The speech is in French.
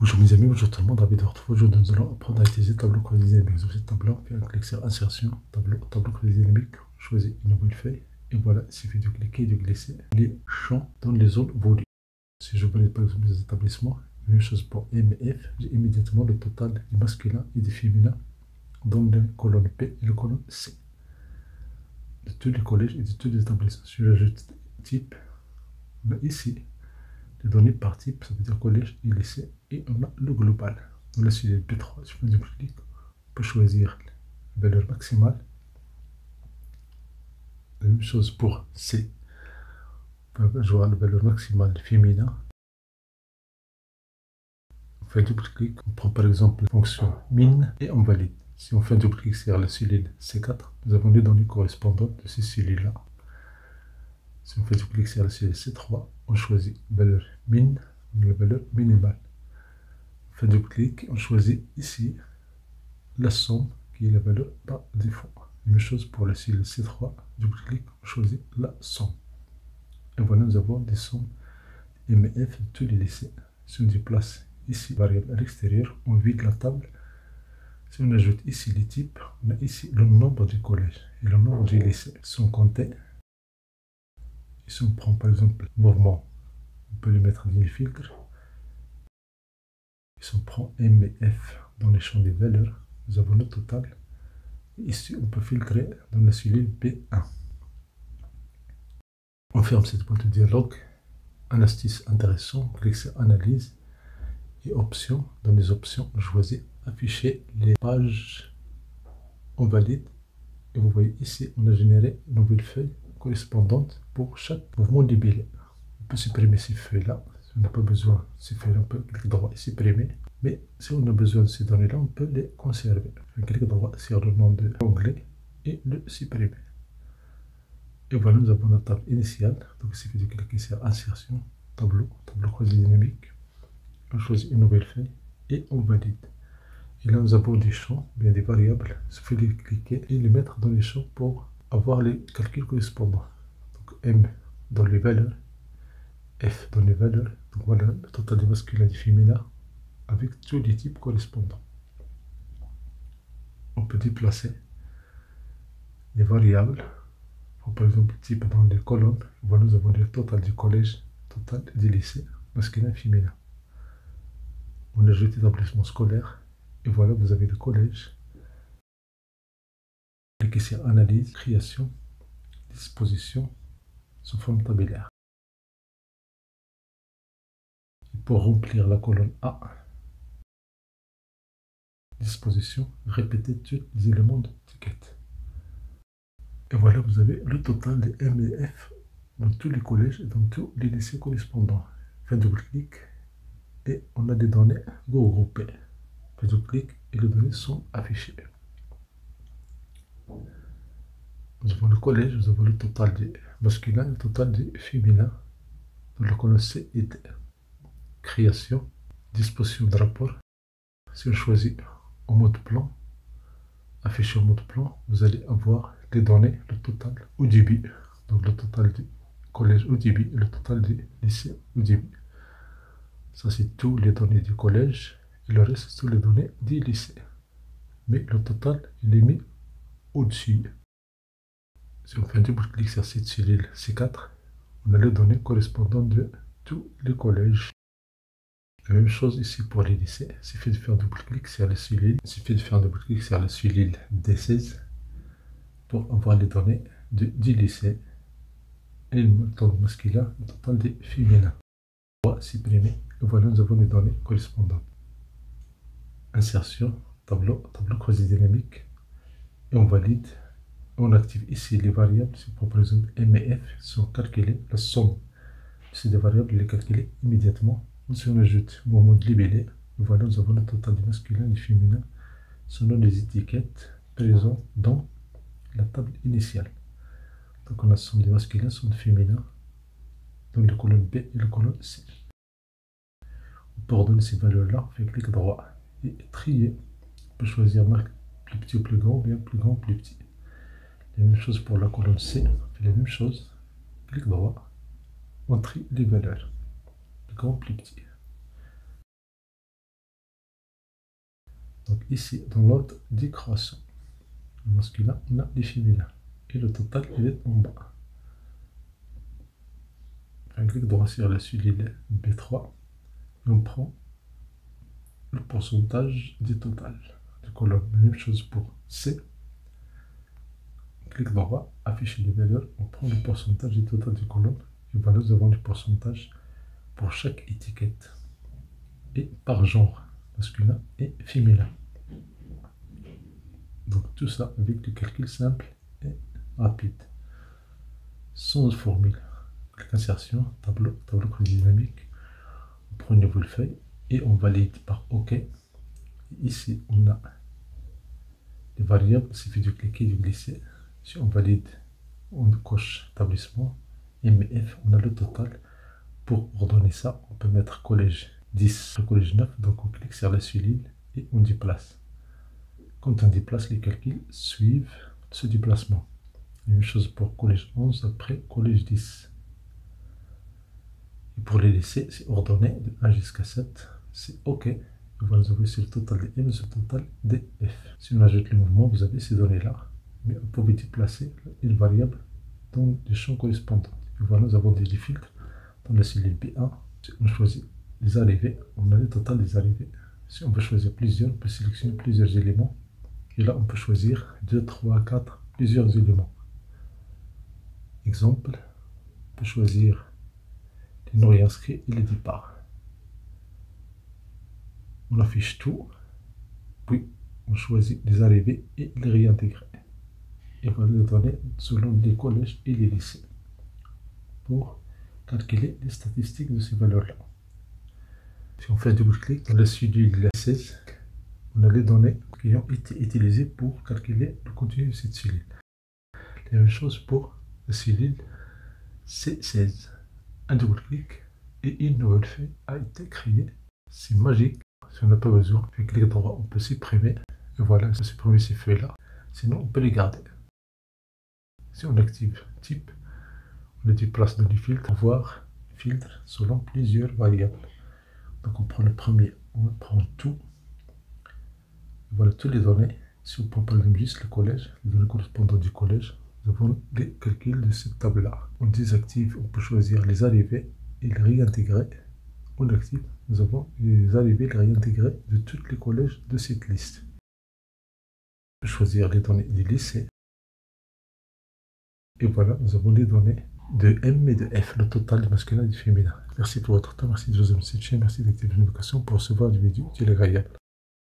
Bonjour mes amis, bonjour tout le monde, ravi de vous retrouver. Aujourd'hui nous allons apprendre à utiliser tableau croisé dynamique. Sur ce tableau, puis un clic sur insertion, tableau croisé dynamique, choisis une nouvelle feuille et voilà, il suffit de cliquer et de glisser les champs dans les zones voulues. Si je valide par exemple les établissements, même chose pour M et F, j'ai immédiatement le total des masculins et des féminins dans les colonnes P et les colonnes C de tous les collèges et de tous les établissements. Si j'ajoute type, on a ici les données par type, ça veut dire collège et lycée, et on a le global. Là, si les P3, si je fais un clic, on peut choisir la valeur maximale. La même chose pour C. On peut jouer la valeur maximale féminin. On fait un double clic, on prend par exemple la fonction min et on valide. Si on fait un double clic sur la cellule C4, nous avons les données correspondantes de ces cellules-là. Si on fait double clic sur la cellule C3, on choisit la valeur min, la valeur minimale. On fait double clic, on choisit ici la somme qui est la valeur par défaut. Même chose pour la cellule C3, double clic, on choisit la somme. Et voilà, nous avons des sommes MF de tous les lycées. Si on déplace ici variable à l'extérieur, on vide la table. Si on ajoute ici les types, on a ici le nombre du collège et le nombre du lycée sont comptés. Et si on prend par exemple le mouvement, on peut le mettre dans les filtres. Et si on prend M et F dans les champs des valeurs, nous avons le total. Et ici, on peut filtrer dans la cellule P1. On ferme cette boîte de dialogue. Un astuce intéressant, clique sur Analyse et Options. Dans les options, on choisit Afficher les pages. On valide. Et vous voyez ici, on a généré une nouvelle feuille correspondante pour chaque mouvement libellé. On peut supprimer ces feuilles-là. Si on n'a pas besoin de ces feuilles-là, on peut cliquer droit et supprimer. Mais si on a besoin de ces données-là, on peut les conserver. On clique droit sur le nom de l'onglet et le supprimer. Et voilà, nous avons la table initiale. Donc il suffit de cliquer sur Insertion, tableau croisé dynamique. On choisit une nouvelle feuille et on valide. Et là, nous avons des champs, bien des variables. Il suffit de cliquer et les mettre dans les champs pour avoir les calculs correspondants. Donc M dans les valeurs, F dans les valeurs. Donc voilà le total des masculins et des féminins avec tous les types correspondants. On peut déplacer les variables. Par exemple, type dans les colonnes, voilà, nous avons le total du collège, total des lycées, masculin et féminin. On ajoute l'établissement scolaire, et voilà, vous avez le collège. Cliquez sur Analyse, Création, Disposition, sous forme tabulaire. Et pour remplir la colonne A, Disposition, répétez tous les éléments de l'étiquette. Et voilà, vous avez le total des M et F dans tous les collèges et dans tous les lycées correspondants. Faites double clic et on a des données regroupées. Faites double clic et les données sont affichées. Nous avons le collège, nous avons le total des masculins et le total des féminins dans la colonne C et D. Création, disposition de rapport. Si on choisit en mode plan, afficher en mode plan, vous allez avoir les données, le total au début. Donc le total du collège au début et le total du lycée au début. Ça c'est tous les données du collège et le reste c'est toutes les données du lycée. Mais le total il est mis au-dessus. Si on fait un double clic sur cette cellule C4, on a les données correspondantes de tous les collèges. La même chose ici pour les lycées. Il suffit de faire un double clic sur la cellule. Il suffit de faire un double clic sur la cellule D16 pour avoir les données du lycée et le total masculin, le total des féminins. On va supprimer. Et voilà, nous avons les données correspondantes. Insertion, tableau croisé dynamique. Et on valide. On active ici les variables. Par exemple, M et F sont calculées. La somme de ces deux variables est calculée immédiatement. Si on ajoute le mode libellé, voilà, nous avons le total des masculins et des féminins selon les étiquettes présentes dans la table initiale. Donc on a la somme des masculins, somme des féminins dans la colonne B et la colonne C. Pour ordonner ces valeurs-là, on fait clic droit et trier. On peut choisir marque plus petit ou plus grand, bien plus grand ou plus petit. La même chose pour la colonne C, on fait la même chose. Clic droit, on trie les valeurs. Plus grand, plus petit. Donc ici, dans l'ordre décroissant, le masculin, on a les féminins. Et le total, il est en bas. Un clic droit sur la cellule B3 et on prend le pourcentage du total du colonne. Même chose pour C. Clic droit, afficher les valeurs, on prend le pourcentage du total du colonne. Et voilà, nous avons le pourcentage pour chaque étiquette et par genre, masculin et féminin. Donc tout ça avec du calcul simple et rapide, sans formule. Clic insertion, tableau crédit dynamique. On prend une nouvelle feuille et on valide par OK. Ici, on a les variables, il suffit de cliquer et de glisser. Si on valide, on coche établissement. MF, on a le total. Pour ordonner ça, on peut mettre collège 10, collège 9. Donc on clique sur la cellule et on déplace. Quand on déplace, les calculs suivent ce déplacement. La même chose pour collège 11, après collège 10. Et pour les laisser, c'est ordonné de 1 jusqu'à 7. C'est OK. Vous avez sur le total des M, sur le total des F. Si on ajoute le mouvement, vous avez ces données-là. Mais on peut déplacer une variable dans les champs correspondants. Et voilà, nous avons des filtres dans la cellule B1. Si on choisit les arrivées, on a le total des arrivées. Si on veut choisir plusieurs, on peut sélectionner plusieurs éléments. Et là, on peut choisir 2, 3, 4, plusieurs éléments. Exemple, on peut choisir les non inscrits et les départs. On affiche tout, puis on choisit les arrivées et les réintégrer. Et voilà les données selon les collèges et les lycées pour calculer les statistiques de ces valeurs-là. Si on fait un double-clic dans la cellule 16, on a les données qui ont été utilisées pour calculer le contenu de cette cellule. La même chose pour la cellule C16. Un double-clic et une nouvelle feuille a été créée. C'est magique. Si on n'a pas besoin, avec clic droit, on peut supprimer. Et voilà, on peut supprimer ces feuilles-là. Sinon, on peut les garder. Si on active type, on le déplace dans les filtres pour voir filtre selon plusieurs variables. Donc on prend le premier, on prend tout. Voilà toutes les données. Si on prend par exemple juste le collège, les données correspondantes du collège, nous avons les calculs de cette table-là. On désactive, on peut choisir les arrivées et les réintégrer. On active, nous avons les arrivées et les réintégrer de tous les collèges de cette liste. On peut choisir les données des lycées. Et voilà, nous avons les données de M et de F, le total du masculin et du féminin. Merci pour votre temps, merci de vous abonner à cette chaîne, merci d'activer les notifications pour recevoir des vidéos utiles et agréables.